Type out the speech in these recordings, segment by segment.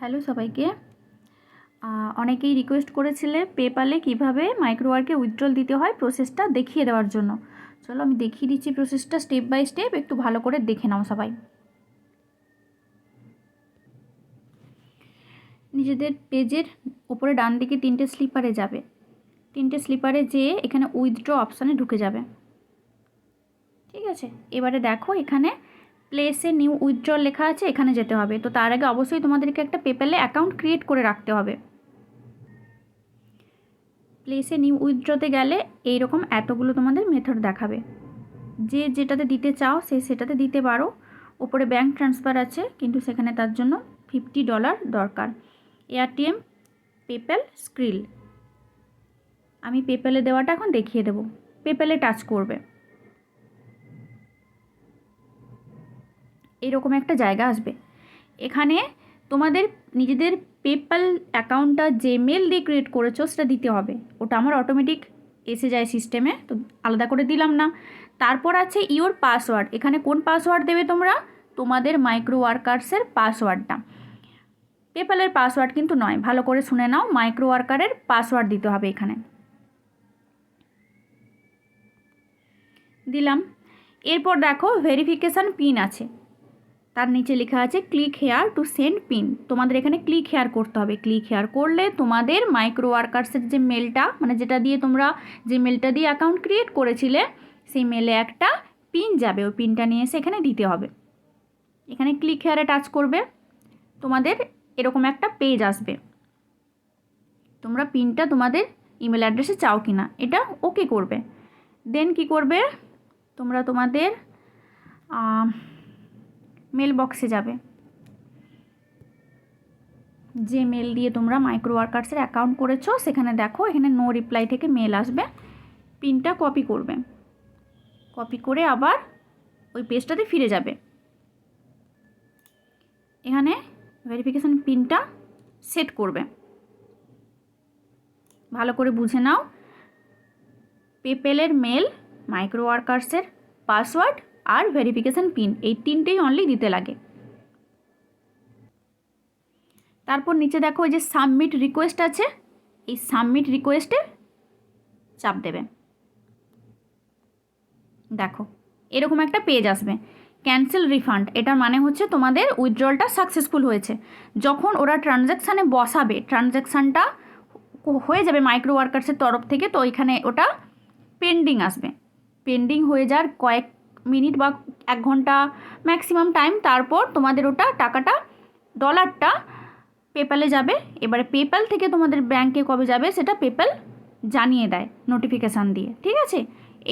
Hello সবাইকে। অনেকেই request করেছিলে পেপ্যালে কিভাবে মাইক্রোওয়ার্কে উইথড্রল দিতে হয় প্রসেসটা দেখিয়ে দেওয়ার জন্য। চলো আমি দেখিয়ে দিচ্ছি প্রসেসটা স্টেপ বাই স্টেপ, একটু ভালো করে দেখে নাও সবাই। নিজেদের পেজের উপরে ডান দিকে তিনটে স্লিপারে যাবে, তিনটে স্লিপারে যেয়ে এখানে উইথড্র অপশানে ঢুকে যাবে। ঠিক আছে, এবারে দেখো এখানে প্লেসে নিউ উইথড্রল লেখা আছে, এখানে যেতে হবে। তো তার আগে অবশ্যই তোমাদেরকে একটা পেপ্যালে অ্যাকাউন্ট ক্রিয়েট করে রাখতে হবে। প্লেসে নিউ উইথড্রতে গেলে এইরকম এতগুলো তোমাদের মেথড দেখাবে, যে যেটাতে দিতে চাও সেটাতে দিতে পারো। ওপরে ব্যাঙ্ক ট্রান্সফার আছে, কিন্তু সেখানে তার জন্য $50 দরকার। ARTM, PayPal, krill. আমি পেপ্যালে দেওয়াটা এখন দেখিয়ে দেবো। পেপ্যালে টাচ করবে, এরকম একটা জায়গা আসবে। এখানে তোমাদের নিজেদের পেপ্যাল অ্যাকাউন্টটা যে মেল দিয়ে ক্রিয়েট করেছো সেটা দিতে হবে। ওটা আমার অটোমেটিক এসে যায় সিস্টেমে, তো আলাদা করে দিলাম না। তারপর আছে ইওর পাসওয়ার্ড। এখানে কোন পাসওয়ার্ড দেবে তোমরা? তোমাদের মাইক্রো ওয়ার্কার্সের পাসওয়ার্ডটা, পেপ্যালের পাসওয়ার্ড কিন্তু নয়। ভালো করে শুনে নাও, মাইক্রো ওয়ার্কারের পাসওয়ার্ড দিতে হবে। এখানে দিলাম। এরপর দেখো ভেরিফিকেশান পিন আছে, তার নিচে লেখা আছে click here to send pin. তোমাদের এখানে ক্লিক হেয়ার করতে হবে। ক্লিক হেয়ার করলে তোমাদের মাইক্রো ওয়ার্কার্সের যে মেলটা, মানে যেটা দিয়ে তোমরা যে মেলটা দিয়ে অ্যাকাউন্ট ক্রিয়েট করেছিলে, সেই মেলে একটা পিন যাবে। ওই পিনটা নিয়ে এসে এখানে দিতে হবে। এখানে ক্লিক হেয়ারে টাচ করবে, তোমাদের এরকম একটা পেজ আসবে। তোমরা পিনটা তোমাদের ইমেল অ্যাড্রেসে চাও কি না এটা ওকে করবে। দেন কি করবে, তোমরা তোমাদের মেল বক্সে যাবে। যে মেল দিয়ে তোমরা মাইক্রো ওয়ার্কার্সের অ্যাকাউন্ট করেছো সেখানে দেখো এখানে নো রিপ্লাই থেকে মেল আসবে। পিনটা কপি করবে, কপি করে আবার ওই পেজটাতে ফিরে যাবে। এখানে ভেরিফিকেশান পিনটা সেট করবে। ভালো করে বুঝে নাও, পেপ্যালের মেল, মাইক্রো ওয়ার্কার্সের পাসওয়ার্ড আর ভেরিফিকেশান পিন, এই তিনটেই অনলি দিতে লাগে। তারপর নিচে দেখো এই যে সাবমিট রিকোয়েস্ট আছে, এই সাবমিট রিকোয়েস্টে চাপ দেবে। দেখো এরকম একটা পেজ আসবে, ক্যান্সেল রিফান্ড। এটার মানে হচ্ছে তোমাদের উইথড্রলটা সাকসেসফুল হয়েছে। যখন ওরা ট্রানজ্যাকশানে বসাবে, ট্রানজ্যাকশানটা হয়ে যাবে মাইক্রো ওয়ার্কার্সের তরফ থেকে, তো এখানে ওটা পেন্ডিং আসবে। পেন্ডিং হয়ে যাওয়ার কয়েক মিনিট বা 1 ঘন্টা ম্যাক্সিমাম টাইম, তারপর তোমাদের ওটা টাকাটা, ডলারটা পেপ্যালে যাবে। এবারে পেপ্যাল থেকে তোমাদের ব্যাংকে কবে যাবে সেটা পেপ্যাল জানিয়ে দেয় নোটিফিকেশান দিয়ে। ঠিক আছে,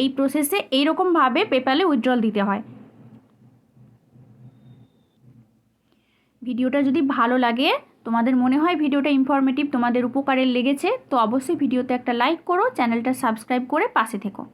এই প্রসেসে এইরকমভাবে পেপ্যালে উইথড্রল দিতে হয়। ভিডিওটা যদি ভালো লাগে, তোমাদের মনে হয় ভিডিওটা ইনফরমেটিভ, তোমাদের উপকারের লেগেছে, তো অবশ্যই ভিডিওতে একটা লাইক করো, চ্যানেলটা সাবস্ক্রাইব করে পাশে থেকো।